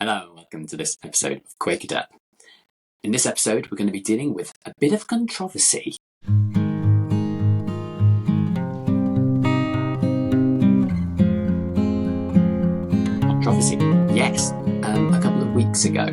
Hello and welcome to this episode of Quakerism. In this episode, we're going to be dealing with a bit of controversy. Controversy, yes. A couple of weeks ago,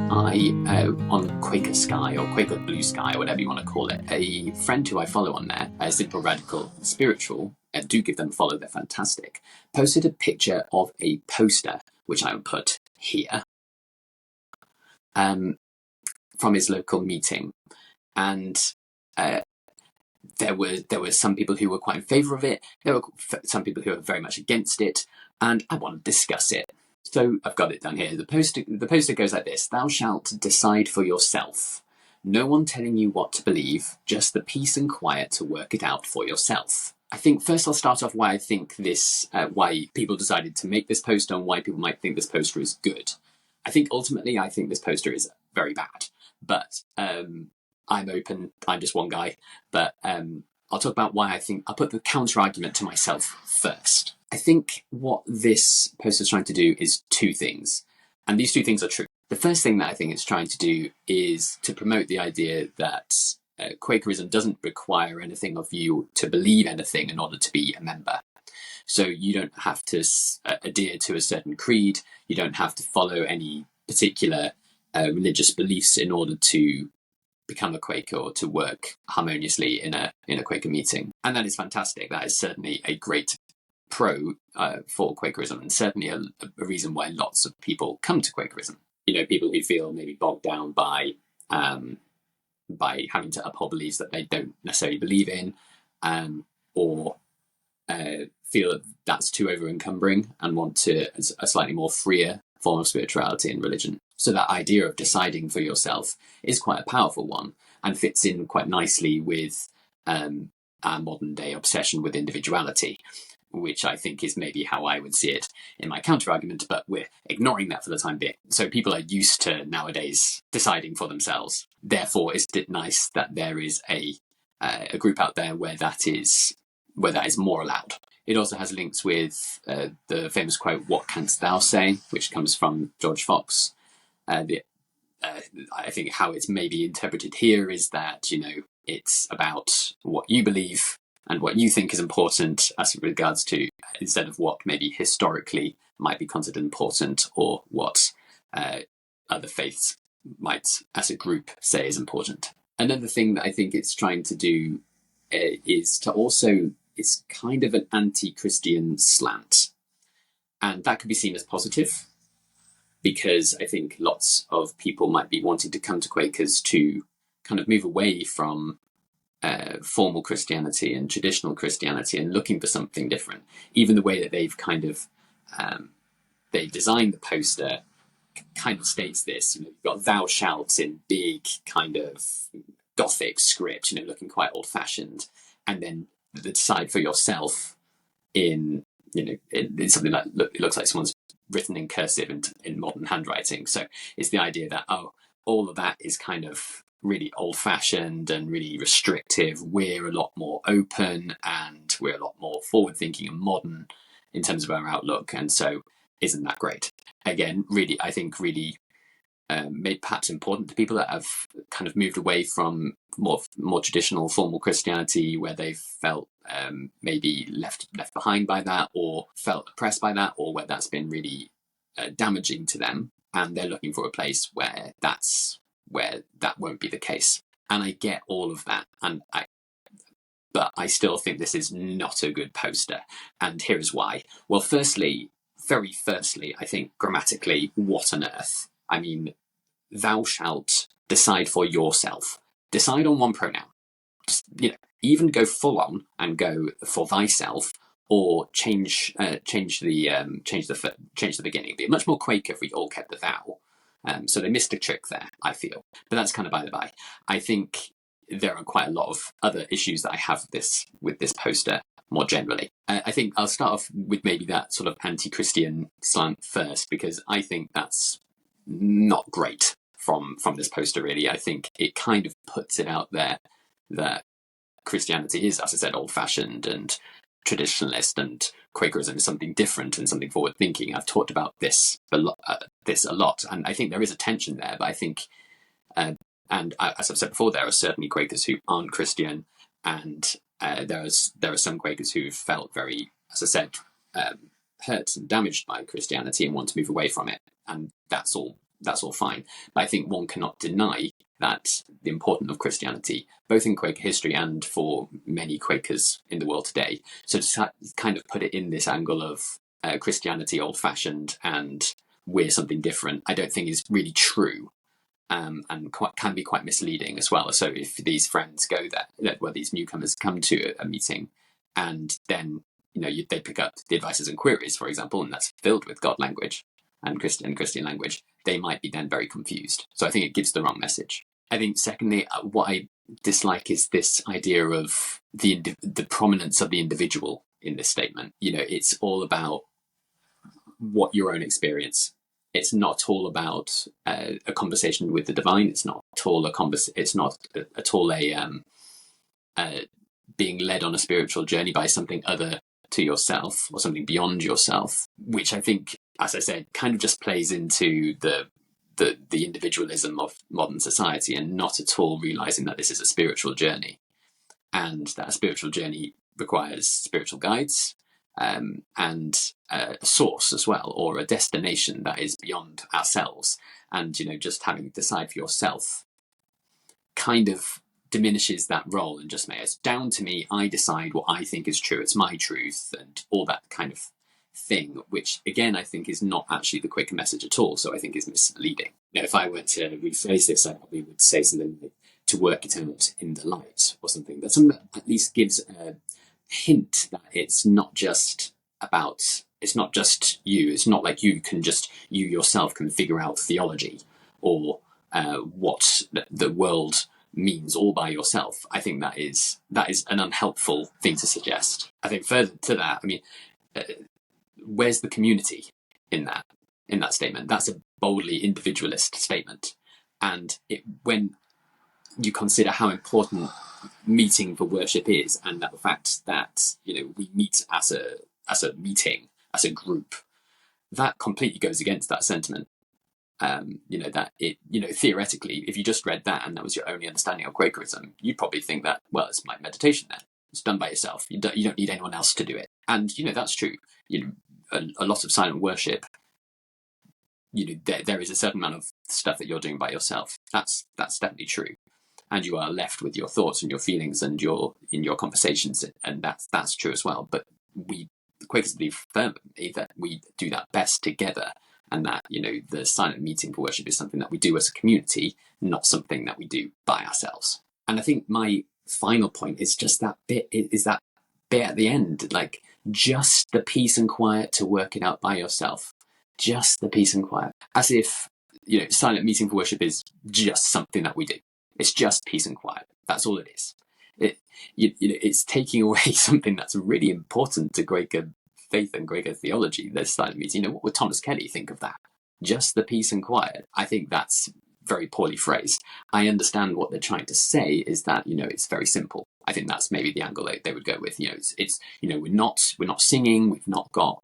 on Quaker Sky or Quaker Blue Sky, or whatever you want to call it, a friend who I follow on there, Simple Radical Spiritual, do give them a follow, they're fantastic, posted a picture of a poster, which I will put here, from his local meeting. And there were some people who were quite in favour of it. There were some people who were very much against it, and I want to discuss it. So I've got it down here. The poster goes like this: "Thou shalt decide for yourself. No one telling you what to believe, just the peace and quiet to work it out for yourself." I think first I'll start off why I think this, why people decided to make this poster and why people might think this poster is good. I think ultimately I think this poster is very bad, but I'm open. I'm just one guy, but I'll talk about why I think. I'll put the counter argument to myself first. I think what this poster is trying to do is two things, and these two things are true. The first thing that I think it's trying to do is to promote the idea that Quakerism doesn't require anything of you to believe anything in order to be a member. So you don't have to adhere to a certain creed. You don't have to follow any particular religious beliefs in order to become a Quaker or to work harmoniously in a Quaker meeting. And that is fantastic. That is certainly a great pro for Quakerism, and certainly a reason why lots of people come to Quakerism. You know, people who feel maybe bogged down by having to uphold beliefs that they don't necessarily believe in, or feel that that's too over encumbering and want a slightly more freer form of spirituality and religion. So that idea of deciding for yourself is quite a powerful one and fits in quite nicely with our modern day obsession with individuality, which I think is maybe how I would see it in my counter argument, but we're ignoring that for the time being. So people are used to nowadays deciding for themselves. Therefore, is it nice that there is a group out there where that is more allowed. It also has links with the famous quote, "What canst thou say?" which comes from George Fox. I think how it's maybe interpreted here is that, you know, it's about what you believe and what you think is important as regards to, instead of what maybe historically might be considered important or what other faiths might, as a group, say is important. Another thing that I think it's trying to do is to also, it's kind of an anti-Christian slant. And that could be seen as positive, because I think lots of people might be wanting to come to Quakers to kind of move away from formal Christianity and traditional Christianity and looking for something different. Even the way that they've kind of, they designed the poster kind of states this, you know, you've got "thou shalt" in big kind of Gothic script, you know, looking quite old fashioned. And then the "decide for yourself" in, you know, in something like, it looks like someone's written in cursive in modern handwriting. So it's the idea that, oh, all of that is kind of really old fashioned and really restrictive. We're a lot more open and we're a lot more forward thinking and modern in terms of our outlook. And so isn't that great? Again, really, I think really made perhaps important to people that have kind of moved away from more traditional formal Christianity, where they've felt maybe left behind by that, or felt oppressed by that, or where that's been really damaging to them, and they're looking for a place where that won't be the case. And I get all of that, but I still think this is not a good poster, and here is why. Well, very firstly, I think grammatically, what on earth? I mean, "thou shalt decide for yourself." Decide on one pronoun. Just, you know, even go full on and go for thyself, or change the beginning. Be much more Quaker if we all kept the "thou." So they missed a trick there, I feel. But that's kind of by the by. I think there are quite a lot of other issues that I have with this poster more generally. I think I'll start off with maybe that sort of anti-Christian slant first, because I think that's not great from this poster, really. I think it kind of puts it out there that Christianity is, as I said, old-fashioned and traditionalist and Quakerism is something different and something forward thinking. I've talked about this a lot, and I think there is a tension there. But I think, as I've said before, there are certainly Quakers who aren't Christian, and there are some Quakers who've felt very, as I said, hurt and damaged by Christianity and want to move away from it, and that's all fine. But I think one cannot deny that the importance of Christianity, both in Quaker history and for many Quakers in the world today. So to kind of put it in this angle of Christianity old-fashioned and we're something different, I don't think is really true, and can be quite misleading as well. So if these friends go there, well, these newcomers come to a meeting, and then they pick up the Advices and Queries, for example, and that's filled with God language and Christian language, they might be then very confused. So I think it gives the wrong message. I think, secondly, what I dislike is this idea of the prominence of the individual in this statement. It's all about what your own experience. It's not all about a conversation with the divine. It's not at all a being led on a spiritual journey by something other to yourself or something beyond yourself, which I think, as I said, kind of just plays into the individualism of modern society, and not at all realizing that this is a spiritual journey, and that a spiritual journey requires spiritual guides, and a source as well, or a destination that is beyond ourselves. And just having to decide for yourself kind of diminishes that role, and just makes it's down to me. I decide what I think is true. It's my truth, and all that kind of thing, which again I think is not actually the Quaker message at all. So I think is misleading. If I were to rephrase this, I probably would say something like, to work it out in the light, or something. That's something that at least gives a hint that it's not just you. It's not like you yourself can figure out theology or what the world means all by yourself. I think that is an unhelpful thing to suggest. I think further to that, I mean, where's the community in that statement? That's a boldly individualist statement, and when you consider how important meeting for worship is, and that the fact that we meet as a meeting, as a group, that completely goes against that sentiment. That it, theoretically, if you just read that and that was your only understanding of Quakerism, you'd probably think that, well, it's like meditation then. It's done by yourself. You don't need anyone else to do it. And, that's true. A lot of silent worship, there is a certain amount of stuff that you're doing by yourself. That's definitely true. And you are left with your thoughts and your feelings and in your conversations, and that's true as well. But the Quakers believe firmly that we do that best together, and that the silent meeting for worship is something that we do as a community, not something that we do by ourselves. And I think my final point is just that bit at the end, like just the peace and quiet to work it out by yourself, just the peace and quiet, as if silent meeting for worship is just something that we do. It's just peace and quiet. That's all it is. It's taking away something that's really important to Quaker faith and Quaker theology. This silent meeting. What would Thomas Kelly think of that? Just the peace and quiet. I think that's very poorly phrased. I understand what they're trying to say is that it's very simple. I think that's maybe the angle they would go with. It's we're not singing. We've not got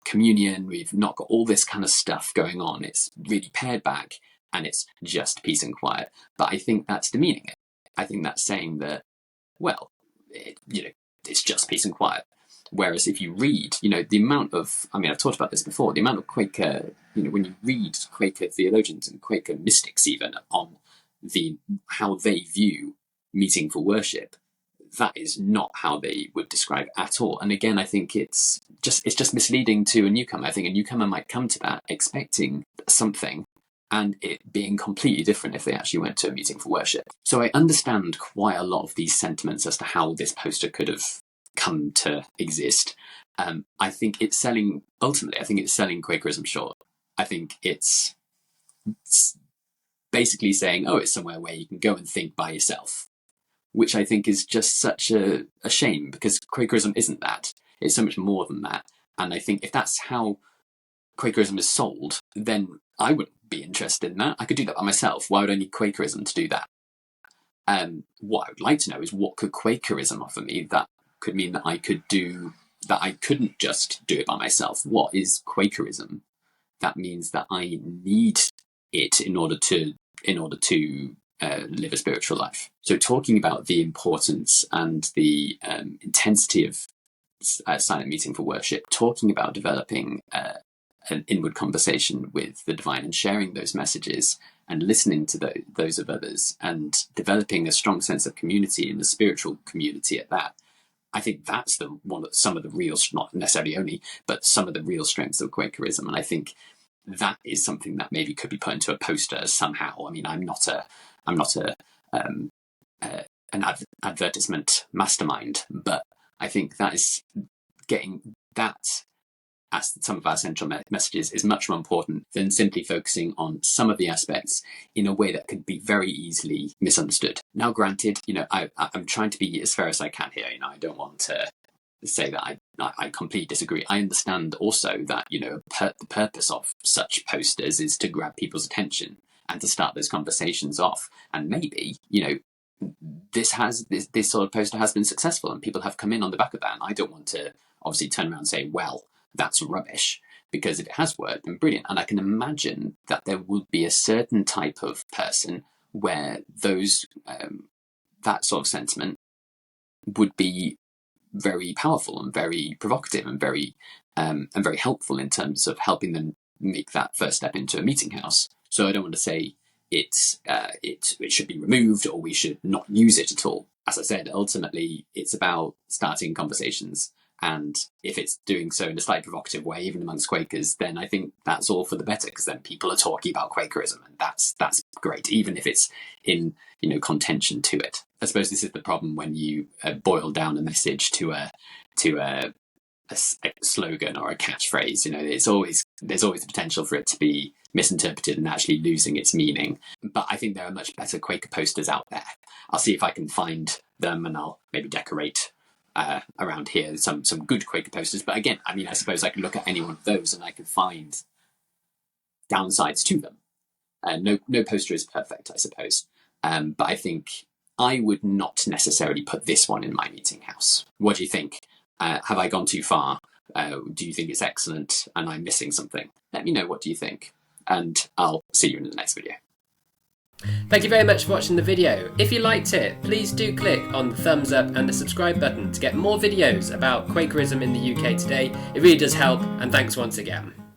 communion. We've not got all this kind of stuff going on. It's really pared back, and it's just peace and quiet. But I think that's demeaning it. I think that's saying that, well, it's just peace and quiet. Whereas if you read, the amount of, I've talked about this before, the amount of Quaker, when you read Quaker theologians and Quaker mystics even on how they view meeting for worship, that is not how they would describe it at all. And again, I think it's just misleading to a newcomer. I think a newcomer might come to that expecting something, and it being completely different if they actually went to a meeting for worship. So I understand quite a lot of these sentiments as to how this poster could have come to exist. I think it's selling Quakerism short. I think it's basically saying, oh, it's somewhere where you can go and think by yourself, which I think is just such a shame, because Quakerism isn't that. It's so much more than that. And I think if that's how Quakerism is sold, then I wouldn't be interested in that. I could do that by myself. Why would I need Quakerism to do that? What I would like to know is, what could Quakerism offer me that could mean that I couldn't just do it by myself. What is Quakerism? That means that I need it in order to live a spiritual life. So talking about the importance and the intensity of silent meeting for worship, talking about developing an inward conversation with the divine and sharing those messages and listening to those of others and developing a strong sense of community in the spiritual community at that. I think that's some of the real, not necessarily only, but some of the real strengths of Quakerism. And I think that is something that maybe could be put into a poster somehow. I mean, I'm not an advertisement mastermind, but I think that is getting that as some of our central messages is much more important than simply focusing on some of the aspects in a way that could be very easily misunderstood. Now, granted, I'm trying to be as fair as I can here. I don't want to say that I completely disagree. I understand also that, the purpose of such posters is to grab people's attention and to start those conversations off. And maybe, this sort of poster has been successful and people have come in on the back of that. And I don't want to obviously turn around and say, well, that's rubbish, because if it has worked, then brilliant. And I can imagine that there would be a certain type of person where that sort of sentiment would be very powerful and very provocative and very helpful in terms of helping them make that first step into a meeting house. So I don't want to say it should be removed or we should not use it at all. As I said, ultimately it's about starting conversations. And if it's doing so in a slightly provocative way, even amongst Quakers, then I think that's all for the better, because then people are talking about Quakerism, and that's great, even if it's in contention to it. I suppose this is the problem when you boil down a message to a slogan or a catchphrase. There's always the potential for it to be misinterpreted and actually losing its meaning. But I think there are much better Quaker posters out there. I'll see if I can find them, and I'll maybe decorate around here some good Quaker posters. But again, I suppose I could look at any one of those and I could find downsides to them. No poster is perfect, I suppose. But I think I would not necessarily put this one in my meeting house. What do you think? Have I gone too far? Do you think it's excellent and I'm missing something? Let me know, what do you think? And I'll see you in the next video. Thank you very much for watching the video. If you liked it, please do click on the thumbs up and the subscribe button to get more videos about Quakerism in the UK today. It really does help, and thanks once again.